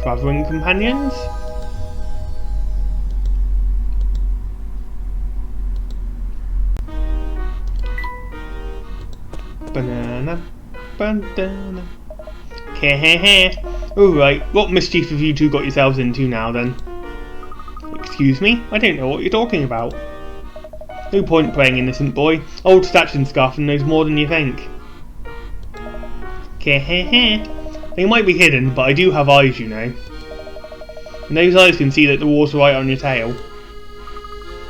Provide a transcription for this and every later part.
travelling companions? Banana, banana. Alright, what mischief have you two got yourselves into now then? Excuse me? I don't know what you're talking about. No point playing innocent boy. Old Statchin Scarf knows more than you think. They might be hidden, but I do have eyes, you know. And those eyes can see that the water's right on your tail.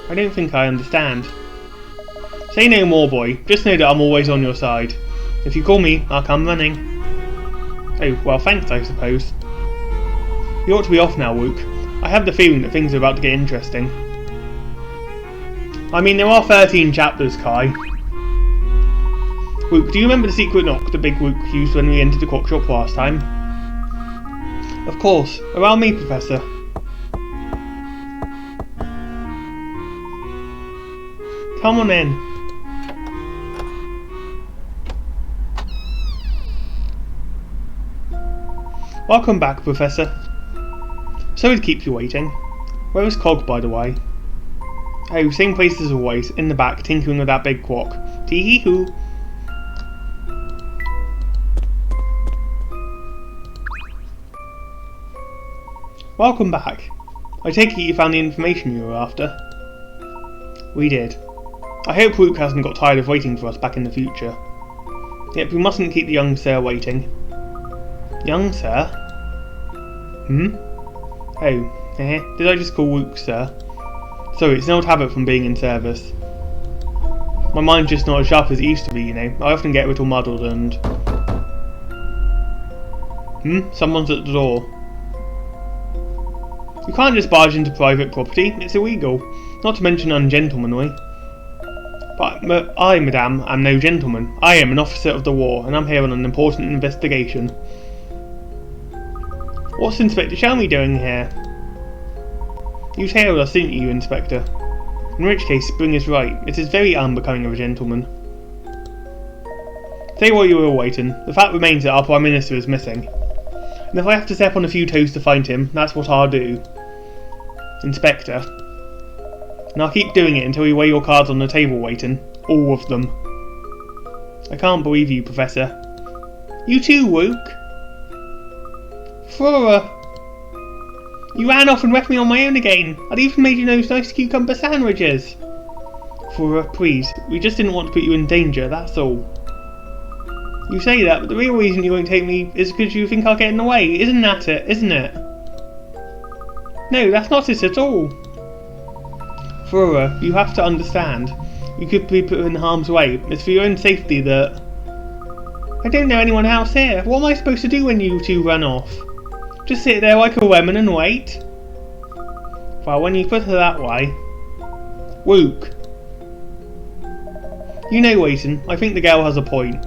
I don't think I understand. Say no more, boy. Just know that I'm always on your side. If you call me, I'll come running. Oh, well, thanks, I suppose. You ought to be off now, Wook. I have the feeling that things are about to get interesting. I mean, there are 13 chapters, Kai. Wook, do you remember the secret knock that Big Wook used when we entered the cock shop last time? Of course. Around me, Professor. Come on in. Welcome back, Professor. Sorry to keep you waiting. Where is Cog, by the way? Oh, same place as always, in the back, tinkering with that big quack. Tee-hee-hoo. Welcome back. I take it you found the information you were after. We did. I hope Rook hasn't got tired of waiting for us back in the future. Yet we mustn't keep the young sir waiting. Young sir? Oh, did I just call Wook sir? Sorry, it's an old habit from being in service. My mind's just not as sharp as it used to be, you know. I often get a little muddled and... Someone's at the door. You can't just barge into private property, it's illegal. Not to mention ungentlemanly. But I, madame, am no gentleman. I am an officer of the war, and I'm here on an important investigation. What's Inspector Shelmy doing here? You tailed us, didn't you, Inspector? In which case, Spring is right. It is very unbecoming of a gentleman. Say what you will, Layton. The fact remains that our Prime Minister is missing. And if I have to step on a few toes to find him, that's what I'll do. Inspector. And I'll keep doing it until you weigh your cards on the table, Layton. All of them. I can't believe you, Professor. You too, Wook. Flora. You ran off and left me on my own again. I'd even made you those nice cucumber sandwiches. Flora, please. We just didn't want to put you in danger, that's all. You say that, but the real reason you won't take me is because you think I'll get in the way. Isn't that it? Isn't it? No, that's not it at all. Flora, you have to understand. You could be put in harm's way. It's for your own safety that... I don't know anyone else here. What am I supposed to do when you two run off? Just sit there like a lemon and wait? Well, when you put her that way... Wook. You know, Layton, I think the girl has a point.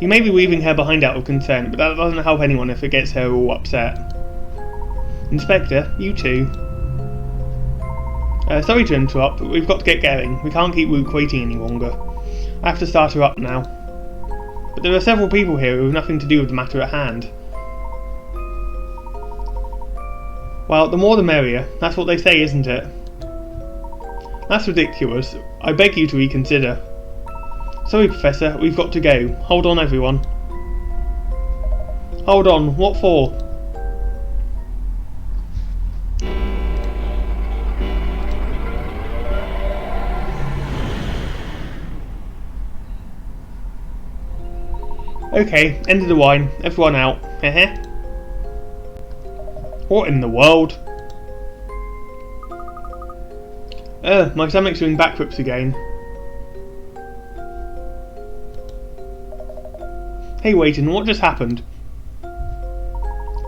You may be leaving her behind out of concern, but that doesn't help anyone if it gets her all upset. Inspector, you too. Sorry to interrupt, but we've got to get going. We can't keep Wook waiting any longer. I have to start her up now. But there are several people here who have nothing to do with the matter at hand. Well, the more the merrier. That's what they say, isn't it? That's ridiculous. I beg you to reconsider. Sorry, Professor, we've got to go. Hold on, everyone. Hold on, what for? Okay, end of the wine. Everyone out. Heh. What in the world? My stomach's doing backflips again. Hey Layton, what just happened?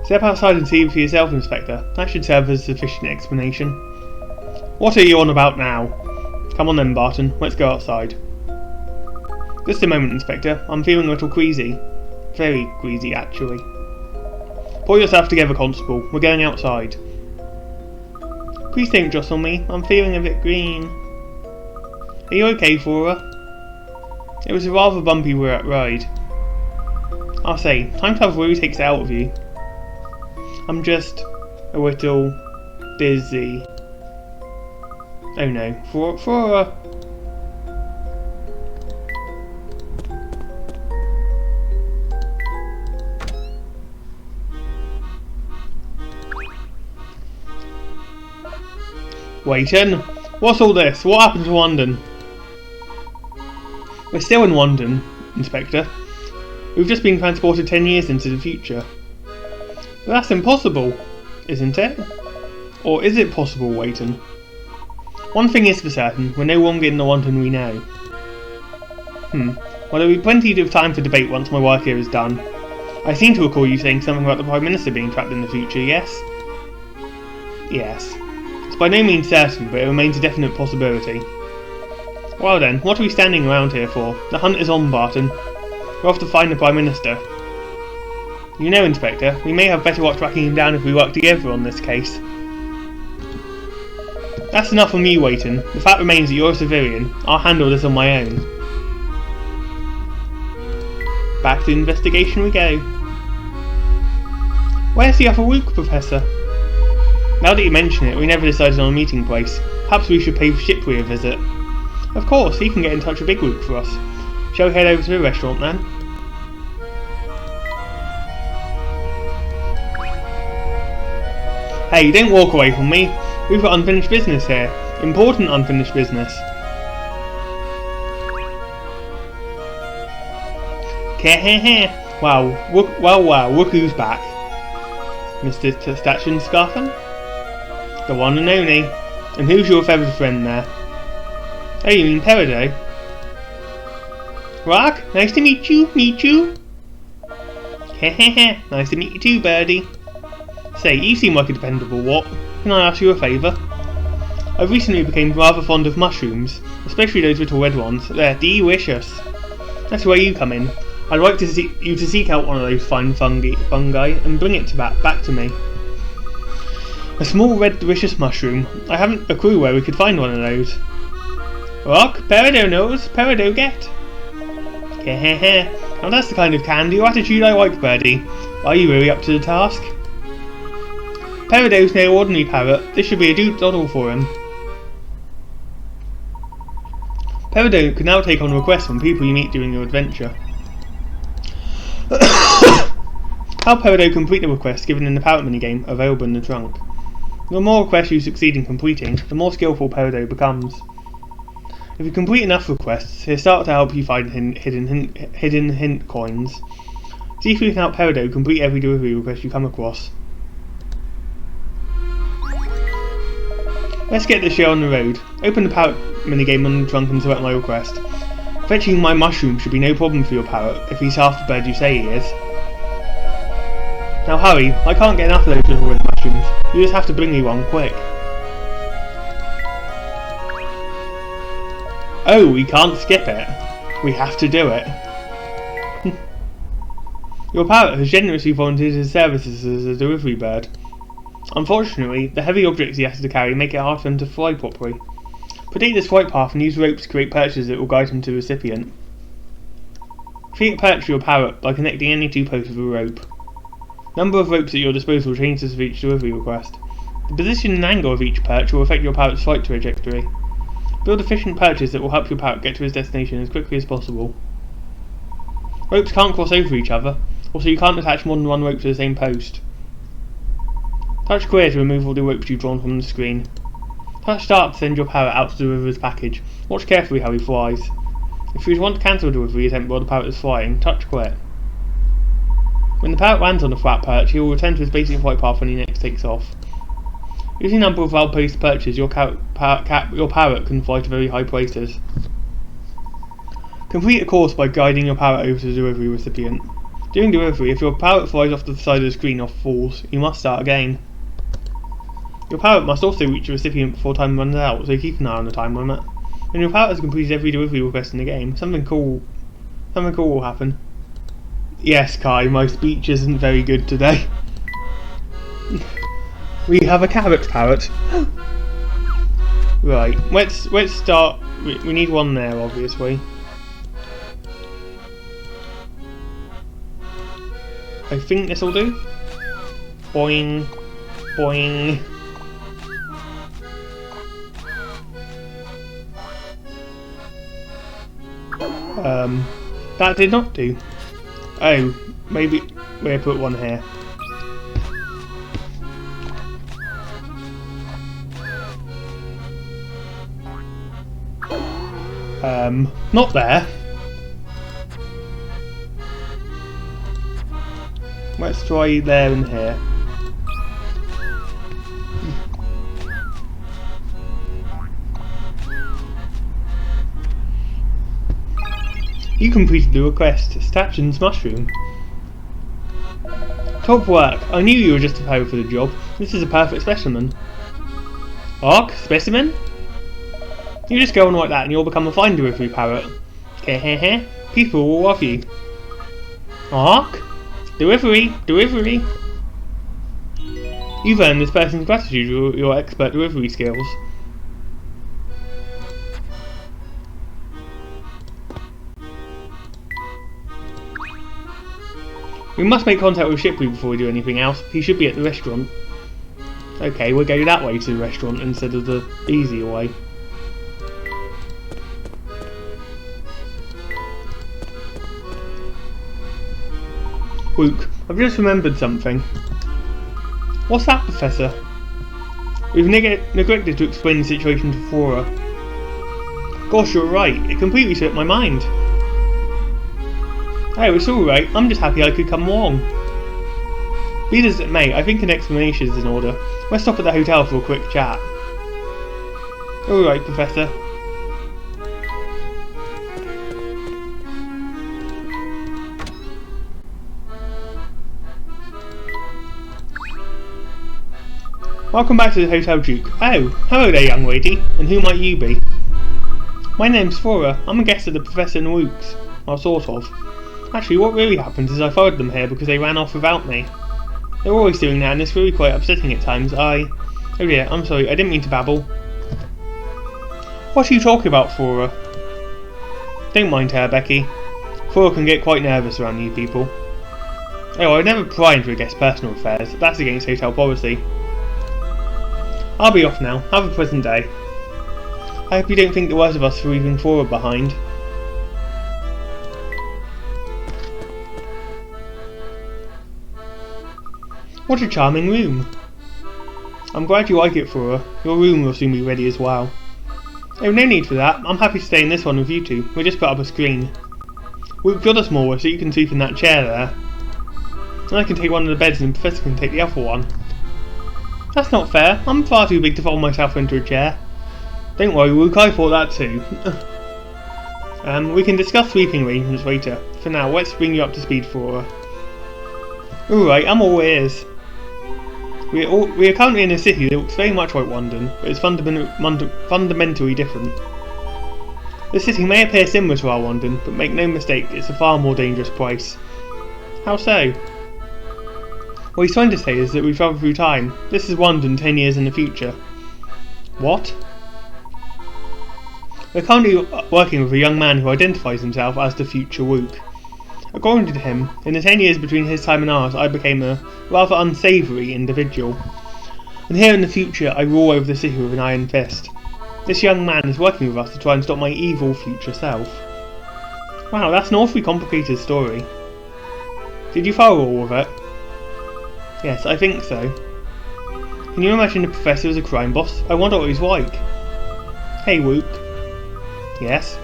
Step outside and see for yourself, Inspector. That should serve as a sufficient explanation. What are you on about now? Come on then, Barton. Let's go outside. Just a moment, Inspector. I'm feeling a little queasy. Very queasy, actually. Pull yourself together, Constable. We're going outside. Please don't jostle me. I'm feeling a bit green. Are you okay, Flora? It was a rather bumpy ride. I'll say, time travel really takes it out of you. I'm just a little dizzy. Oh no, for Layton, what's all this? What happened to London? We're still in London, Inspector. We've just been transported 10 years into the future. But that's impossible, isn't it? Or is it possible, Layton? One thing is for certain, we're no longer in the London we know. Well, there'll be plenty of time for debate once my work here is done. I seem to recall you saying something about the Prime Minister being trapped in the future, yes? Yes. It's by no means certain, but it remains a definite possibility. Well then, what are we standing around here for? The hunt is on, Barton. We're off to find the Prime Minister. You know, Inspector, we may have better luck tracking him down if we work together on this case. That's enough for me, Layton. The fact remains that you're a civilian. I'll handle this on my own. Back to investigation we go. Where's the other Luke, Professor? Now that you mention it, we never decided on a meeting place. Perhaps we should pay Shipley a visit. Of course, he can get in touch with Big Luke for us. Shall we head over to the restaurant then? Hey, don't walk away from me. We've got unfinished business here. Important unfinished business. Wow, look who's back. Mr. Stachin Scarfen? The one and only. And who's your feathered friend there? Oh, you mean Peridot? Rock, nice to meet you, Nice to meet you too, Birdie. Say, you seem like a dependable what? Can I ask you a favour? I've recently become rather fond of mushrooms, especially those little red ones. They're delicious. That's where you come in. I'd like you to seek out one of those fine fungi and bring it back to me. A small red delicious mushroom. I haven't a clue where we could find one of those. Rock, Peridot knows, Peridot get. Now that's the kind of candy or attitude I like, Birdie. Are you really up to the task? Peridot's no ordinary parrot. This should be a doodle for him. Peridot can now take on requests from people you meet during your adventure. How Peridot complete the request given in the parrot minigame available in the trunk. The more requests you succeed in completing, the more skillful Peridot becomes. If you complete enough requests, he'll start to help you find hidden hint coins. See if you can help Peridot complete every delivery request you come across. Let's get this show on the road. Open the parrot minigame on the trunk and select my request. Fetching my mushroom should be no problem for your parrot, if he's half the bird you say he is. Now hurry, I can't get enough of those little red mushrooms. You just have to bring me one quick. Oh, we can't skip it. We have to do it. Your parrot has generously volunteered his services as a delivery bird. Unfortunately, the heavy objects he has to carry make it hard for him to fly properly. Predict this flight path and use ropes to create perches that will guide him to the recipient. Create a perch for your parrot by connecting any two posts with a rope. Number of ropes at your disposal changes with each delivery request. The position and angle of each perch will affect your parrot's flight trajectory. Build efficient perches that will help your parrot get to his destination as quickly as possible. Ropes can't cross over each other, also you can't attach more than one rope to the same post. Touch clear to remove all the ropes you've drawn from the screen. Touch start to send your parrot out to deliver his package. Watch carefully how he flies. If you want to cancel a delivery attempt while the parrot is flying, touch quit. When the parrot lands on the flat perch, he will return to his basic flight path when he next takes off. Using a number of well-placed perches, your parrot can fly to very high places. Complete a course by guiding your parrot over to the delivery recipient. During delivery, if your parrot flies off to the side of the screen or falls, you must start again. Your parrot must also reach the recipient before time runs out, so keep an eye on the time limit. When your parrot has completed every delivery request in the game, something cool will happen. Yes, Kai, my speech isn't very good today. We have a carrot parrot. Right, let's start. We need one there, obviously. I think this will do. Boing. Boing. That did not do. Oh, maybe we'll put one here. Not there. Let's try there and here. You completed the request, Stachen's mushroom. Top work. I knew you were just a power for the job. This is a perfect specimen. Ark? Specimen? You just go on like that and you'll become a fine delivery parrot. Hehehe. People will love you. Ark? Delivery! Delivery! You've earned this person's gratitude for your expert delivery skills. We must make contact with Shipley before we do anything else. He should be at the restaurant. Okay, we'll go that way to the restaurant instead of the easier way. Luke, I've just remembered something. What's that, Professor? We've neglected to explain the situation to Flora. Gosh, you're right. It completely slipped my mind. Oh, it's alright. I'm just happy I could come along. Be as it may, I think an explanation is in order. Let's stop at the hotel for a quick chat. Alright, Professor. Welcome back to the Hotel Duke. Oh, hello there, young lady. And who might you be? My name's Flora. I'm a guest at the Professor and Luke's. Well, sort of. Actually, what really happened is I followed them here because they ran off without me. They're always doing that and it's really quite upsetting at times. Oh dear, I'm sorry, I didn't mean to babble. What are you talking about, Flora? Don't mind her, Becky. Flora can get quite nervous around new people. Oh, I never pry into a guest's personal affairs. That's against hotel policy. I'll be off now. Have a pleasant day. I hope you don't think the worst of us for leaving Flora behind. What a charming room. I'm glad you like it, Flora. Your room will soon be ready as well. Oh, no need for that. I'm happy to stay in this one with you two. We'll just put up a screen. Luke, you're the smaller, so you can sleep in that chair there. And I can take one of the beds and the Professor can take the other one. That's not fair. I'm far too big to fold myself into a chair. Don't worry, Luke, I thought that too. We can discuss sleeping arrangements later. For now, let's bring you up to speed, Flora. Alright, I'm all ears. We are currently in a city that looks very much like London, but it's fundamentally different. The city may appear similar to our London, but make no mistake, it's a far more dangerous place. How so? What he's trying to say is that we travel through time. This is London 10 years in the future. What? We're currently working with a young man who identifies himself as the future Luke. According to him, in the 10 years between his time and ours, I became a rather unsavoury individual. And here in the future, I rule over the city with an iron fist. This young man is working with us to try and stop my evil future self. Wow, that's an awfully complicated story. Did you follow all of it? Yes, I think so. Can you imagine the Professor as a crime boss? I wonder what he's like. Hey, Luke. Yes?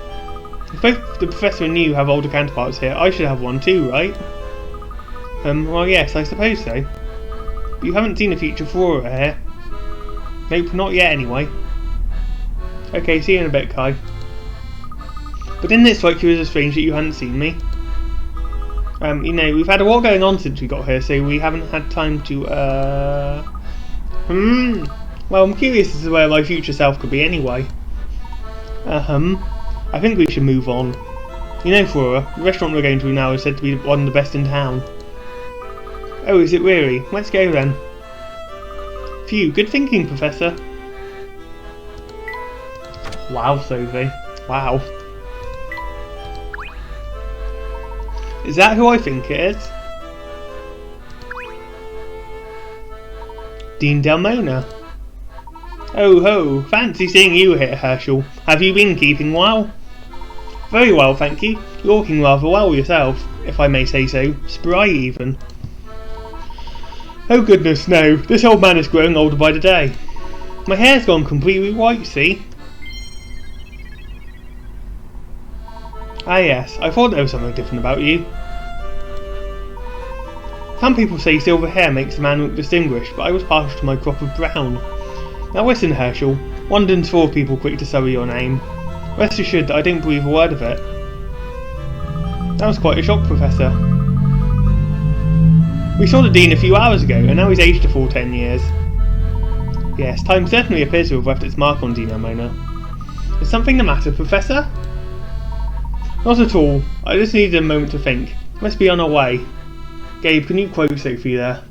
If both the Professor and you have older counterparts here, I should have one too, right? Well yes, I suppose so. But you haven't seen a future Flora here. Nope, not yet anyway. Okay, see you in a bit, Kai. But didn't it strike you as strange that you hadn't seen me? You know, we've had a lot going on since we got here, so we haven't had time to, Well, I'm curious as to where my future self could be anyway. I think we should move on. You know, Flora, the restaurant we're going to now is said to be one of the best in town. Oh, is it really? Let's go then. Phew, good thinking, Professor. Wow, Sophie. Wow. Is that who I think it is? Dean Delmona. Oh ho, fancy seeing you here, Herschel. Have you been keeping well? Very well, thank you. You're looking rather well yourself, if I may say so. Spry even. Oh goodness, no. This old man is growing older by the day. My hair's gone completely white, see? Ah yes, I thought there was something different about you. Some people say silver hair makes a man look distinguished, but I was partial to my crop of brown. Now listen, Herschel. London's full of people quick to sully your name. Rest assured that I don't believe a word of it. That was quite a shock, Professor. We saw the Dean a few hours ago, and now he's aged a full 10 years. Yes, time certainly appears to have left its mark on Dean Delmona. Is something the matter, Professor? Not at all. I just needed a moment to think. Must be on our way. Gabe, can you quote Sophie there?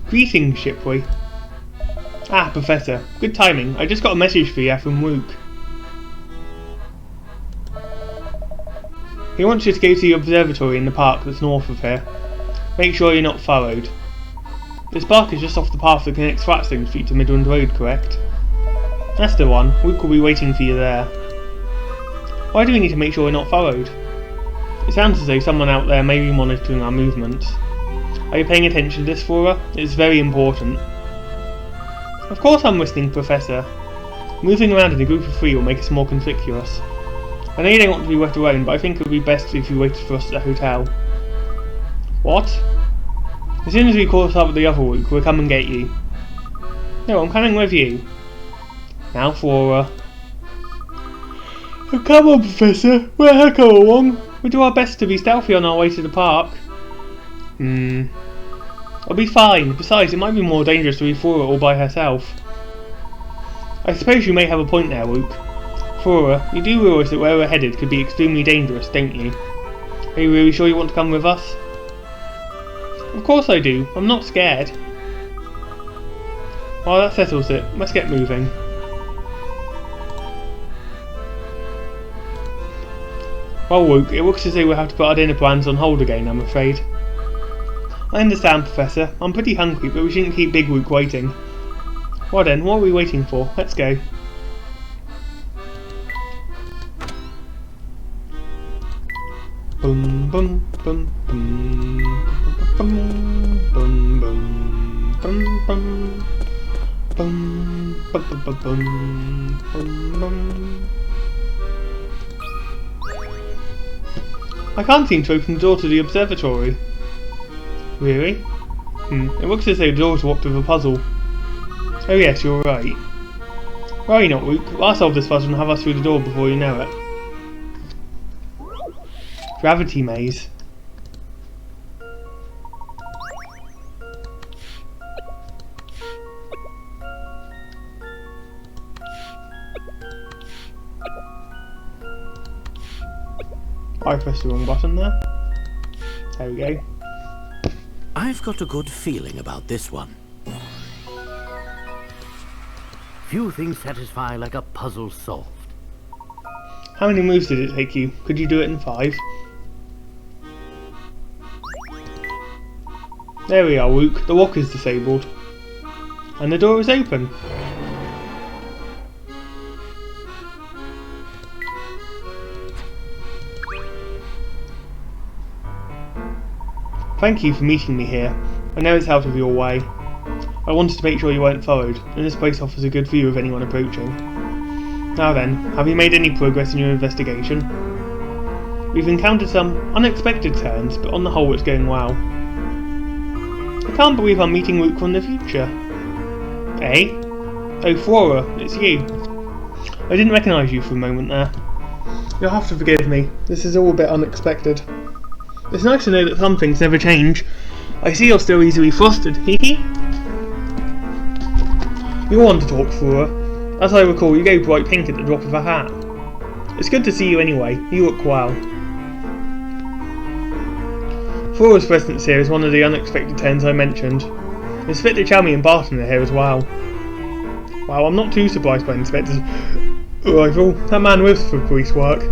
Greetings, Shipway. Ah, Professor. Good timing. I just got a message for you from Luke. He wants you to go to the observatory in the park that's north of here. Make sure you're not followed. This park is just off the path that connects Flatstone Street to Midland Road, correct? That's the one. Luke will be waiting for you there. Why do we need to make sure we're not followed? It sounds as though someone out there may be monitoring our movements. Are you paying attention to this, Flora? It's very important. Of course I'm listening, Professor. Moving around in a group of three will make us more conspicuous. I know you don't want to be left alone, but I think it would be best if you waited for us at the hotel. What? As soon as we caught up with the other Luke, we'll come and get you. No, I'm coming with you. Now, Flora. Oh, come on, Professor. Let her go along. We'll do our best to be stealthy on our way to the park. I'll be fine. Besides, it might be more dangerous to leave Flora all by herself. I suppose you may have a point there, Luke. Flora, you do realise that where we're headed could be extremely dangerous, don't you? Are you really sure you want to come with us? Of course I do. I'm not scared. Well, that settles it. Let's get moving. Well, Luke, it looks as though we'll have to put our dinner plans on hold again, I'm afraid. I understand, Professor. I'm pretty hungry, but we shouldn't keep Big Luke waiting. Well then, what are we waiting for? Let's go. Bum bum bum bum bum bum bum bum bum bum bum bum bum bum. I can't seem to open the door to the observatory. Really? It looks as though the door is locked with a puzzle. Oh yes, you're right. Worry not, Luke. I'll solve this puzzle and have us through the door before you know it. Gravity maze. I pressed the wrong button there. There we go. I've got a good feeling about this one. Few things satisfy like a puzzle solved. How many moves did it take you? Could you do it in 5? There we are, Luke. The lock is disabled. And the door is open. Thank you for meeting me here. I know it's out of your way. I wanted to make sure you weren't followed, and this place offers a good view of anyone approaching. Now then, have you made any progress in your investigation? We've encountered some unexpected turns, but on the whole it's going well. I can't believe I'm meeting Luke from the future. Eh? Oh, Flora, it's you. I didn't recognise you for a moment there. You'll have to forgive me. This is all a bit unexpected. It's nice to know that some things never change. I see you're still easily flustered, hee hee. You'll want to talk, Flora. As I recall, you go bright pink at the drop of a hat. It's good to see you anyway. You look well. Flora's presence here is one of the unexpected turns I mentioned. Inspector Chalmy and Barton are here as well. Wow, I'm not too surprised by Inspector's arrival. That man lives for police work.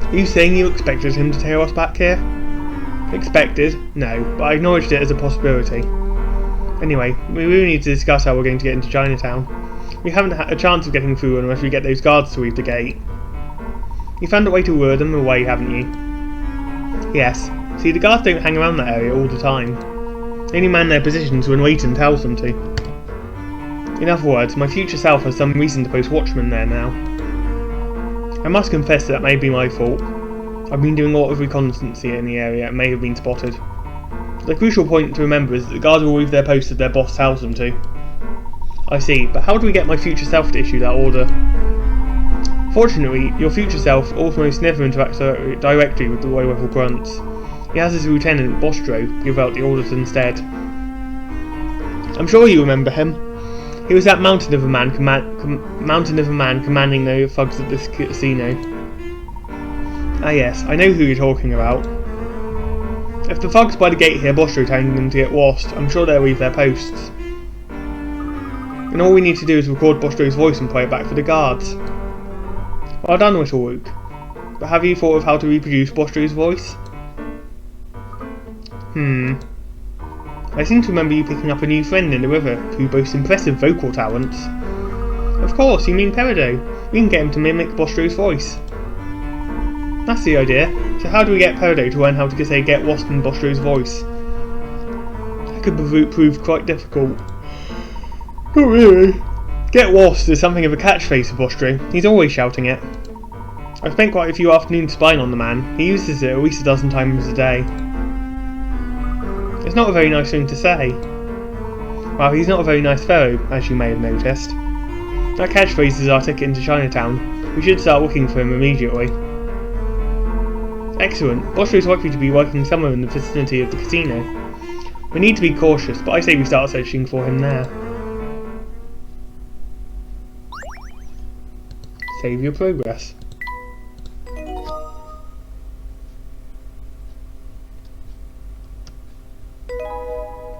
Are you saying you expected him to take us back here? Expected? No, but I acknowledged it as a possibility. Anyway, we really need to discuss how we're going to get into Chinatown. We haven't had a chance of getting through unless we get those guards to leave the gate. You found a way to lure them away, haven't you? Yes. See, the guards don't hang around that area all the time. They only man their positions when Layton tells them to. In other words, my future self has some reason to post watchmen there now. I must confess that may be my fault. I've been doing a lot of reconnaissance in the area and may have been spotted. The crucial point to remember is that the guards will leave their posts if their boss tells them to. I see, but how do we get my future self to issue that order? Fortunately, your future self almost never interacts directly with the low-level grunts. He has his lieutenant, Bostro, give out the orders instead. I'm sure you remember him. He was that mountain of a man commanding the thugs at this casino. Ah yes, I know who you're talking about. If the thugs by the gate hear Bostro telling them to get lost, I'm sure they'll leave their posts. And all we need to do is record Bostro's voice and play it back for the guards. Well done, Little Luke. But have you thought of how to reproduce Bostro's voice? I seem to remember you picking up a new friend in the river who boasts impressive vocal talents. Of course, you mean Peridot. We can get him to mimic Bostro's voice. That's the idea. So how do we get Peridot to learn how to say get lost in Bostro's voice? That could prove quite difficult. Not really. Get lost is something of a catchphrase for Bostro. He's always shouting it. I've spent quite a few afternoons spying on the man. He uses it at least a dozen times a day. It's not a very nice thing to say. Well, he's not a very nice fellow, as you may have noticed. That catchphrase is our ticket into Chinatown. We should start looking for him immediately. Excellent. Bostro is likely to be working somewhere in the vicinity of the casino. We need to be cautious, but I say we start searching for him there. Save your progress.